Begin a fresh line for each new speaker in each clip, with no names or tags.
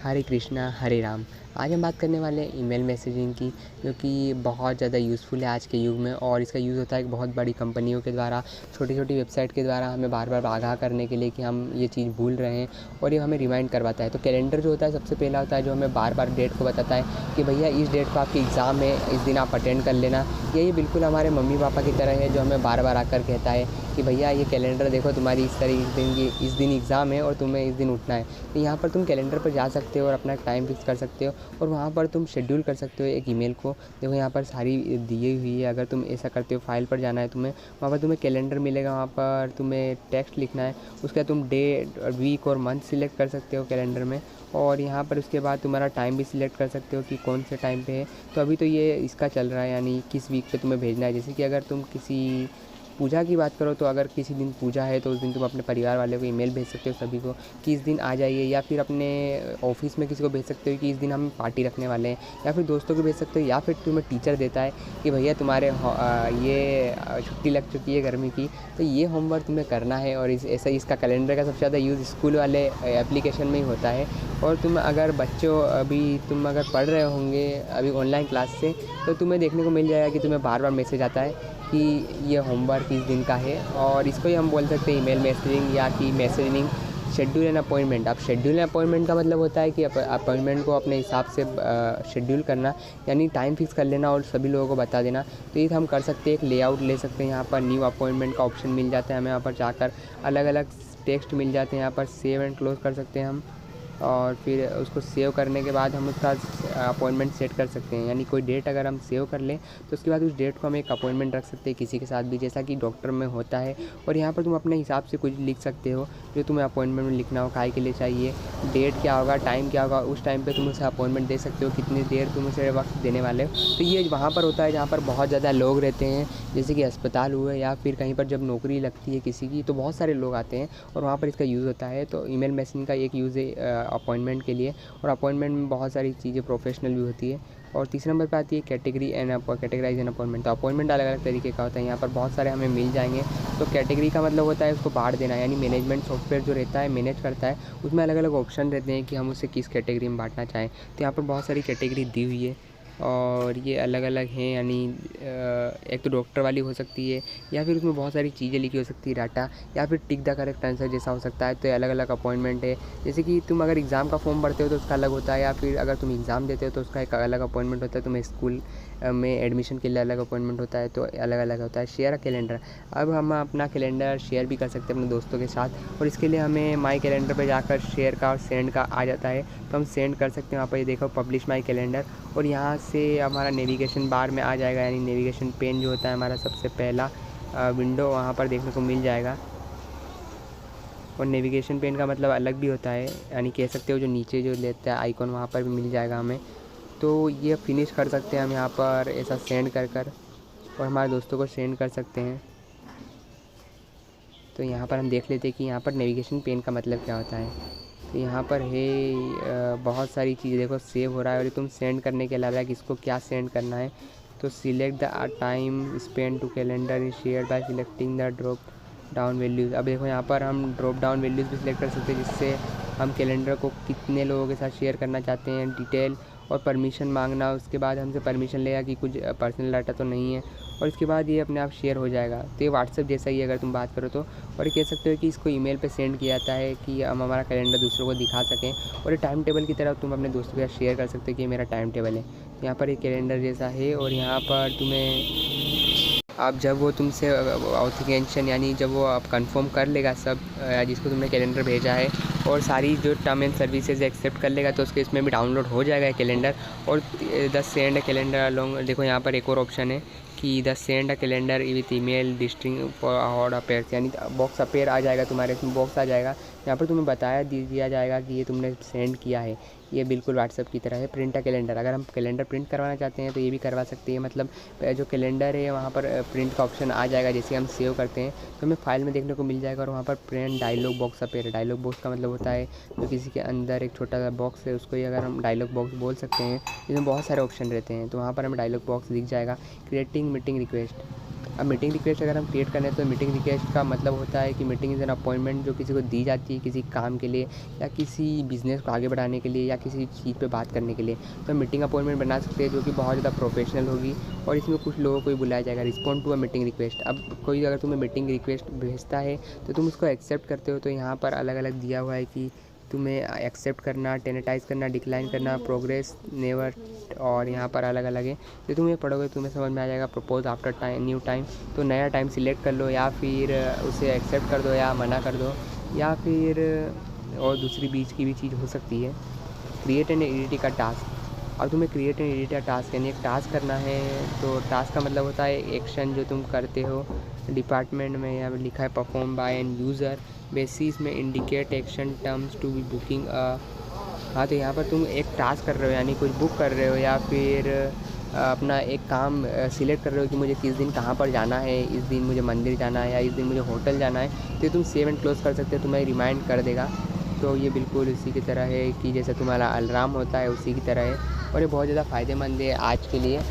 हरे कृष्णा हरे राम। आज हम बात करने वाले हैं ईमेल मैसेजिंग की, जो कि बहुत ज़्यादा यूज़फुल है आज के युग में। और इसका यूज़ होता है एक बहुत बड़ी कंपनियों के द्वारा, छोटी-छोटी वेबसाइट के द्वारा हमें बार-बार आगाह करने के लिए कि हम ये चीज़ भूल रहे हैं, और ये हमें रिमाइंड करवाता है। तो कैलेंडर जो होता है सबसे पहला होता है जो हमें बार-बार डेट को बताता है कि भैया इस डेट को आपकी एग्ज़ाम है, इस दिन आप अटेंड कर लेना। ये बिल्कुल हमारे मम्मी-पापा की तरह है जो हमें बार-बार आकर कहता है कि भैया ये कैलेंडर देखो, तुम्हारी इस दिन एग्ज़ाम है और तुम्हें इस दिन उठना है। तो यहाँ पर तुम कैलेंडर पर जा सकते हो और अपना टाइम फिक्स कर सकते हो, और वहाँ पर तुम शेड्यूल कर सकते हो एक ईमेल को। देखो यहाँ पर सारी दी हुई है। अगर तुम ऐसा करते हो, फाइल पर जाना है तुम्हें, वहाँ पर तुम्हें कैलेंडर मिलेगा, वहाँ पर तुम्हें टेक्स्ट लिखना है, उसके बाद तुम डे, वीक और मंथ सिलेक्ट कर सकते हो कैलेंडर में। और यहाँ पर उसके बाद तुम्हारा टाइम भी सिलेक्ट कर सकते हो कि कौन से टाइम पे है। तो अभी तो ये इसका चल रहा है, यानी किस वीक पे तुम्हें भेजना है। जैसे कि अगर तुम किसी पूजा की बात करो, तो अगर किसी दिन पूजा है तो उस दिन तुम अपने परिवार वालों को ईमेल भेज सकते हो सभी को कि इस दिन आ जाइए, या फिर अपने ऑफिस में किसी को भेज सकते हो कि इस दिन हम पार्टी रखने वाले हैं, या फिर दोस्तों को भेज सकते हो, या फिर तुम्हें टीचर देता है कि भैया तुम्हारे छुट्टी लग चुकी है गर्मी की, तो ये होमवर्क तुम्हें करना है। और ऐसा इसका कैलेंडर का सबसे ज़्यादा यूज़ स्कूल वाले एप्लीकेशन में ही होता है। और तुम अगर तुम अगर पढ़ रहे होंगे अभी ऑनलाइन क्लास से, तो तुम्हें देखने को मिल जाएगा कि तुम्हें बार बार मैसेज आता है कि ये होमवर्क इस दिन का है। और इसको ही हम बोल सकते हैं ईमेल मैसेजिंग, या कि मैसेजिंग शेड्यूल एंड अपॉइंटमेंट। अब शेड्यूल एंड अपॉइंटमेंट का मतलब होता है कि अपॉइंटमेंट को अपने हिसाब से शेड्यूल करना, यानी टाइम फिक्स कर लेना और सभी लोगों को बता देना। तो ये हम कर सकते हैं, एक लेआउट ले सकते हैं। यहाँ पर न्यू अपॉइंटमेंट का ऑप्शन मिल जाता है हमें, यहाँ पर जाकर अलग अलग टेक्स्ट मिल जाते हैं। यहाँ पर सेव एंड क्लोज कर सकते हैं हम, और फिर उसको सेव करने के बाद हम उसका अपॉइंटमेंट सेट कर सकते हैं। यानी कोई डेट अगर हम सेव कर लें तो उसके बाद उस डेट को हम एक अपॉइंटमेंट रख सकते हैं किसी के साथ भी, जैसा कि डॉक्टर में होता है। और यहाँ पर तुम अपने हिसाब से कुछ लिख सकते हो जो तुम्हें अपॉइंटमेंट में लिखना हो, काहे के लिए चाहिए, डेट क्या होगा, टाइम क्या होगा, उस टाइम पे तुम उसे अपॉइंटमेंट दे सकते हो, कितनी देर तुम उसे वक्त देने वाले हो। तो ये वहाँ पर होता है जहाँ पर बहुत ज़्यादा लोग रहते हैं, जैसे कि अस्पताल हुए, या फिर कहीं पर जब नौकरी लगती है किसी की, तो बहुत सारे लोग आते हैं और वहाँ पर इसका यूज़ होता है। तो ईमेल मैसेजिंग का एक यूज़ है अपॉइंटमेंट के लिए, और अपॉइंटमेंट में बहुत सारी चीज़ें प्रोफेशनल भी होती है। और तीसरे नंबर पे आती है कैटेगराइज एंड अपॉइंटमेंट। तो अपॉइंटमेंट अलग अलग तरीके का होता है, यहाँ पर बहुत सारे हमें मिल जाएंगे। तो कैटेगरी का मतलब होता है उसको बांट देना, यानी मैनेजमेंट सॉफ्टवेयर जो रहता है मैनेज करता है, उसमें अलग अलग ऑप्शन रहते हैं कि हम उसे किस कैटेगरी में बांटना चाहें। तो यहाँ पर बहुत सारी कैटेगरी दी हुई है और ये अलग अलग हैं। यानी एक तो डॉक्टर वाली हो सकती है, या फिर उसमें बहुत सारी चीज़ें लिखी हो सकती है, डाटा, या फिर टिक द करेक्ट आंसर जैसा हो सकता है। तो ये अलग अलग अपॉइंटमेंट है। जैसे कि तुम अगर एग्ज़ाम का फॉर्म भरते हो तो उसका अलग होता है, या फिर अगर तुम एग्ज़ाम देते हो तो उसका एक अलग अपॉइंटमेंट होता है। तुम्हें स्कूल में एडमिशन के लिए अलग अपॉइंटमेंट होता है, तो अलग अलग होता है। शेयर अ कैलेंडर, अब हम अपना कैलेंडर शेयर भी कर सकते हैं अपने दोस्तों के साथ, और इसके लिए हमें माई कैलेंडर पर जाकर शेयर का और सेंड का आ जाता है, तो हम सेंड कर सकते हैं। वहाँ पर ये देखो पब्लिश माई कैलेंडर, और यहाँ से हमारा नेविगेशन बार में आ जाएगा, यानी नेविगेशन पेन जो होता है हमारा सबसे पहला विंडो वहाँ पर देखने को मिल जाएगा। और नेविगेशन पेन का मतलब अलग भी होता है, यानी कह सकते हो जो नीचे जो लेता है आइकॉन, वहाँ पर भी मिल जाएगा हमें। तो ये फिनिश कर सकते हैं हम यहाँ पर ऐसा सेंड कर और हमारे दोस्तों को सेंड कर सकते हैं। तो यहाँ पर हम देख लेते हैं कि यहाँ पर नेविगेशन पेन का मतलब क्या होता है। तो यहाँ पर है बहुत सारी चीज़ें, देखो सेव हो रहा है, और तुम सेंड करने के अलावा किसको क्या सेंड करना है। तो select the time spend to calendar is share by selecting the drop down values. अब देखो यहाँ पर हम ड्रॉप डाउन वैल्यूज़ भी सिलेक्ट कर सकते हैं, जिससे हम कैलेंडर को कितने लोगों के साथ शेयर करना चाहते हैं, डिटेल और परमिशन मांगना। उसके बाद हमसे परमिशन लेगा कि कुछ पर्सनल डाटा तो नहीं है, और इसके बाद ये अपने आप शेयर हो जाएगा। तो ये व्हाट्सएप जैसा ही अगर तुम बात करो तो। और ये कह सकते हो कि इसको ईमेल पे सेंड किया जाता है कि हम हमारा कैलेंडर दूसरों को दिखा सकें, और ये टाइम टेबल की तरह तुम अपने दोस्तों के साथ शेयर कर सकते हो कि ये मेरा टाइम टेबल है। यहाँ पर एक कैलेंडर जैसा है, और यहाँ पर आप जब वो तुमसे ऑथेंटिकेशन, यानी जब वो आप कंफर्म कर लेगा सब, जिसको तुमने कैलेंडर भेजा है, और सारी जो टर्म एंड सर्विसेज एक्सेप्ट कर लेगा, तो उसके इसमें भी डाउनलोड हो जाएगा कैलेंडर। और द सेंड कैलेंडर अलोंग, देखो यहाँ पर एक और ऑप्शन है कि the send a calendar with email डिस्ट्रिंग फॉर हॉट अपेयर्स, यानी बॉक्स अपेयर आ जाएगा तुम्हारे, इसमें बॉक्स आ जाएगा, यहाँ पर तुम्हें दिया जाएगा कि ये तुमने सेंड किया है। ये बिल्कुल व्हाट्सएप की तरह है। प्रिंट अ कैलेंडर, अगर हम कैलेंडर प्रिंट करवाना चाहते हैं तो ये भी करवा सकते हैं। मतलब जो कैलेंडर है वहाँ पर प्रिंट का ऑप्शन आ जाएगा, जैसे हम सेव करते हैं तो हमें फाइल में देखने को मिल जाएगा, और वहाँ पर प्रिंट डायलॉग बॉक्स अपेयर है। डायलॉग बॉक्स का मतलब होता है जो किसी के अंदर एक छोटा सा बॉक्स है, उसको ही अगर हम डायलॉग बॉक्स बोल सकते हैं, जिसमें बहुत सारे ऑप्शन रहते हैं। तो वहाँ पर हमें डायलॉग बॉक्स दिख जाएगा। क्रिएटिंग मीटिंग रिक्वेस्ट, अब मीटिंग रिक्वेस्ट अगर हम क्रिएट करें तो मीटिंग रिक्वेस्ट का मतलब होता है कि मीटिंग इज़ एन अपॉइंटमेंट जो किसी को दी जाती है किसी काम के लिए या किसी बिज़नेस को आगे बढ़ाने के लिए या किसी चीज़ पे बात करने के लिए। तो मीटिंग अपॉइंटमेंट बना सकते हैं जो कि बहुत ज़्यादा प्रोफेशनल होगी और इसमें कुछ लोगों को ही बुलाया जाएगा। Respond to a meeting request, अब कोई अगर तुम्हें मीटिंग रिक्वेस्ट भेजता है तो तुम उसको एक्सेप्ट करते हो। तो यहाँ पर अलग अलग दिया हुआ है कि तुम्हें एक्सेप्ट करना, टेनेटाइज़ करना, डिक्लाइन करना, प्रोग्रेस, नेवर, और यहाँ पर अलग अलग है। तो तुम ये पढ़ोगे तुम्हें समझ में आ जाएगा। Propose after time, new time, तो नया टाइम सिलेक्ट कर लो या फिर उसे एक्सेप्ट कर दो या मना कर दो या फिर और दूसरी बीच की भी चीज़ हो सकती है। क्रिएट एंड एडिट का टास्क, अब तुम्हें क्रिएट एंड एडिट का टास्क यानी एक टास्क करना है। तो टास्क का मतलब होता है एक्शन जो तुम करते हो। डिपार्टमेंट में यहाँ पे लिखा है perform by an user basis में indicate action terms to be booking. हाँ, तो यहाँ पर तुम एक टास्क कर रहे हो यानी कुछ बुक कर रहे हो या फिर अपना एक काम सिलेक्ट कर रहे हो कि मुझे किस दिन कहाँ पर जाना है। इस दिन मुझे मंदिर जाना है या इस दिन मुझे होटल जाना है। तो तुम सेव एंड क्लोज कर सकते हो, तुम्हें रिमाइंड कर देगा। तो ये बिल्कुल उसी की तरह है कि जैसे तुम्हारा अलार्म होता है उसी की तरह है और ये बहुत ज़्यादा फ़ायदेमंद है आज के लिए।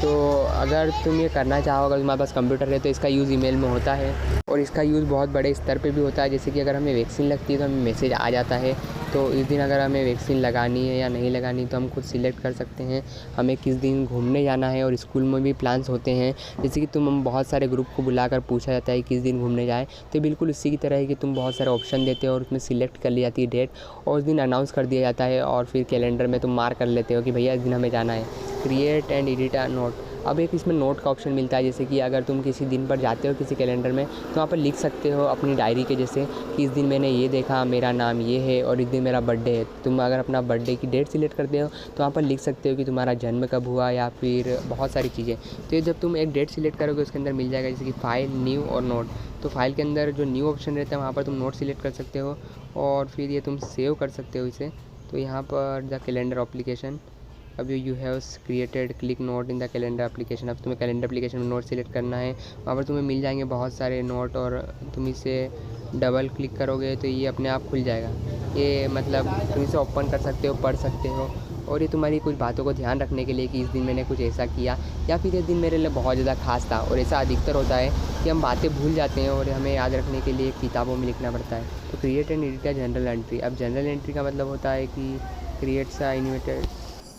तो अगर तुम ये करना चाहो, अगर तुम्हारे पास कंप्यूटर है तो इसका यूज़ ईमेल में होता है और इसका यूज़ बहुत बड़े स्तर पे भी होता है। जैसे कि अगर हमें वैक्सीन लगती है तो हमें मैसेज आ जाता है। तो इस दिन अगर हमें वैक्सीन लगानी है या नहीं लगानी तो हम खुद सिलेक्ट कर सकते हैं हमें किस दिन घूमने जाना है। और स्कूल में भी प्लान्स होते हैं, जैसे कि तुम बहुत सारे ग्रुप को बुलाकर पूछा जाता है किस दिन घूमने जाएँ। तो बिल्कुल उसी की तरह है कि तुम बहुत सारे ऑप्शन देते हो और उसमें सिलेक्ट कर ली जाती है डेट और उस दिन अनाउंस कर दिया जाता है और फिर कैलेंडर में तुम मार्क कर लेते हो कि भैया इस दिन हमें जाना है। Create and edit a note, अब एक इसमें नोट का ऑप्शन मिलता है। जैसे कि अगर तुम किसी दिन पर जाते हो किसी कैलेंडर में तो वहाँ पर लिख सकते हो अपनी डायरी के जैसे कि इस दिन मैंने ये देखा, मेरा नाम ये है और इस दिन मेरा बर्थडे है। तुम अगर अपना बर्थडे की डेट सिलेक्ट करते हो तो वहाँ पर लिख सकते हो कि तुम्हारा जन्म कब हुआ या फिर बहुत सारी चीज़ें। तो ये जब तुम एक डेट सिलेक्ट करोगे उसके अंदर मिल जाएगा जैसे कि फाइल, न्यू और नोट। तो फाइल के अंदर जो न्यू ऑप्शन रहता है वहाँ पर तुम नोट सिलेक्ट कर सकते हो और फिर ये तुम सेव कर सकते हो इसे। तो यहाँ पर द कैलेंडर एप्लीकेशन, अब you have created click note in the calendar application. अब तुम्हें कैलेंडर एप्लीकेशन में नोट सिलेक्ट करना है, वहाँ पर तुम्हें मिल जाएंगे बहुत सारे नोट और तुम इसे डबल क्लिक करोगे तो ये अपने आप खुल जाएगा। ये मतलब तुम इसे ओपन कर सकते हो, पढ़ सकते हो और ये तुम्हारी कुछ बातों को ध्यान रखने के लिए कि इस दिन मैंने कुछ ऐसा किया या फिर इस दिन मेरे लिए बहुत ज़्यादा खास था। और ऐसा अधिकतर होता है कि हम बातें भूल जाते हैं और हमें याद रखने के लिए किताबों में लिखना पड़ता है। तो create and edit general entry, अब जनरल एंट्री का मतलब होता है कि क्रिएट्स अ इन्विटेड।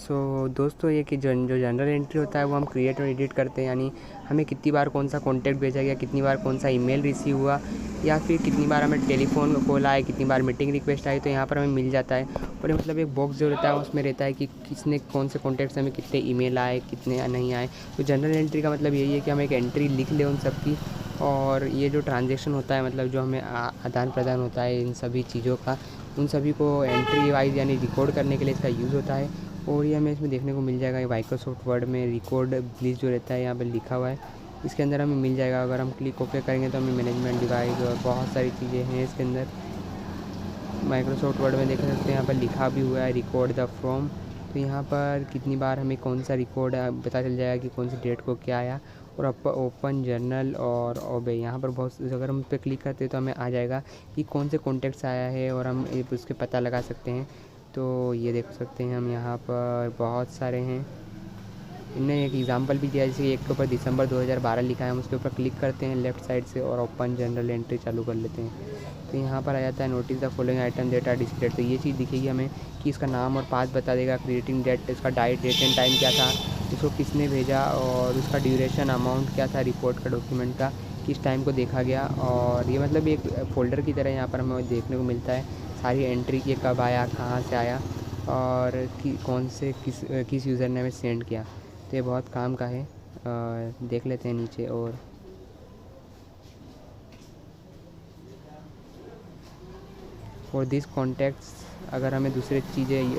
सो दोस्तों ये कि जो जनरल एंट्री होता है वो हम क्रिएट और एडिट करते हैं, यानी हमें कितनी बार कौन सा कॉन्टैक्ट भेजा गया, कितनी बार कौन सा ईमेल रिसीव हुआ या फिर कितनी बार हमें टेलीफोन कॉल आए, कितनी बार मीटिंग रिक्वेस्ट आई, तो यहाँ पर हमें मिल जाता है। और ये मतलब एक बॉक्स जो रहता है उसमें रहता है कि किसने कौन से कॉन्टैक्ट से हमें कितने ईमेल आए, कितने नहीं आए। तो जनरल एंट्री का मतलब यही है कि हम एक एंट्री लिख लें उन सब की। और ये जो ट्रांजेक्शन होता है मतलब जो हमें आदान प्रदान होता है इन सभी चीज़ों का, उन सभी को एंट्री वाइज यानी रिकॉर्ड करने के लिए इसका यूज़ होता है। और ये हमें इसमें देखने को मिल जाएगा माइक्रोसॉफ्ट वर्ड में रिकॉर्ड प्लीज़ जो रहता है यहाँ पर लिखा हुआ है, इसके अंदर हमें मिल जाएगा। अगर हम क्लिक ओके करेंगे तो हमें मैनेजमेंट डिवाइस और बहुत सारी चीज़ें हैं इसके अंदर। माइक्रोसॉफ्ट वर्ड में देख सकते हैं यहाँ पर लिखा भी हुआ है रिकॉर्ड द फ्रॉम। तो यहाँ पर कितनी बार हमें कौन सा रिकॉर्ड पता चल जाएगा कि कौन सी डेट को क्या आया। और ओपन जर्नल और ओबे, यहाँ पर बहुत अगर हम पे क्लिक करते हैं तो हमें आ जाएगा कि कौन से कॉन्टेक्ट्स आया है और हम उसके पता लगा सकते हैं। तो ये देख सकते हैं हम यहाँ पर बहुत सारे हैं। इनने एक एग्जांपल भी दिया जैसे एक के ऊपर दिसंबर 2012 लिखा है, हम उसके ऊपर क्लिक करते हैं लेफ़्ट साइड से और ओपन जनरल एंट्री चालू कर लेते हैं। तो यहाँ पर आ जाता है notice the following item date are displayed. तो ये चीज़ दिखेगी हमें कि इसका नाम और पास बता देगा, क्रिएटिंग डेट, इसका डेट एंड टाइम क्या था, इसको किसने भेजा और उसका ड्यूरेशन अमाउंट क्या था, रिपोर्ट का डॉक्यूमेंट का किस टाइम को देखा गया। और ये मतलब एक फ़ोल्डर की तरह यहाँ पर हमें देखने को मिलता है सारी एंट्री की, कब आया, कहाँ से आया और कौन से किस यूज़र ने हमें सेंड किया। तो ये बहुत काम का है। देख लेते हैं नीचे। और फॉर दिस कॉन्टैक्ट्स, अगर हमें दूसरे चीज़ें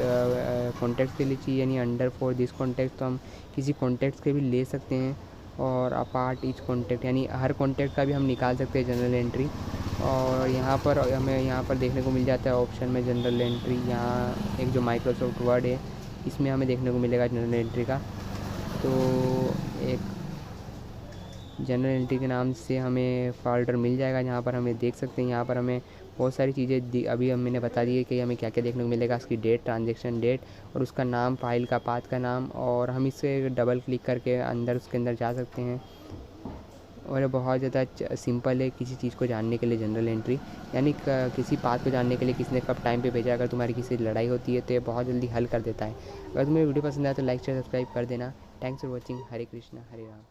कॉन्टैक्ट्स के लिए चाहिए यानी अंडर फॉर दिस कॉन्टैक्ट तो हम किसी कॉन्टैक्ट्स के भी ले सकते हैं। और अपार्ट ईच कॉन्टैक्ट यानी हर कॉन्टैक्ट का भी हम निकाल सकते हैं जनरल एंट्री। और यहाँ पर हमें यहाँ पर देखने को मिल जाता है ऑप्शन में जनरल एंट्री। यहाँ एक जो माइक्रोसॉफ्ट वर्ड है इसमें हमें देखने को मिलेगा जनरल एंट्री का। तो एक जनरल एंट्री के नाम से हमें फोल्डर मिल जाएगा जहाँ पर हमें देख सकते हैं। यहाँ पर हमें बहुत सारी चीज़ें अभी मैंने बता दी है कि हमें क्या क्या देखने को मिलेगा, उसकी डेट, ट्रांजैक्शन डेट और उसका नाम, फाइल का पाथ का नाम। और हम इसे डबल क्लिक करके अंदर उसके अंदर जा सकते हैं। और ये बहुत ज़्यादा सिंपल है किसी चीज़ को जानने के लिए। जनरल एंट्री यानी किसी बात को जानने के लिए किसने कब टाइम पे भेजा, अगर तुम्हारी किसी से लड़ाई होती है तो ये बहुत जल्दी हल कर देता है। अगर तुम्हें वीडियो पसंद आया तो लाइक शेयर सब्सक्राइब कर देना। Thanks for watching. Hare Krishna Hare Ram.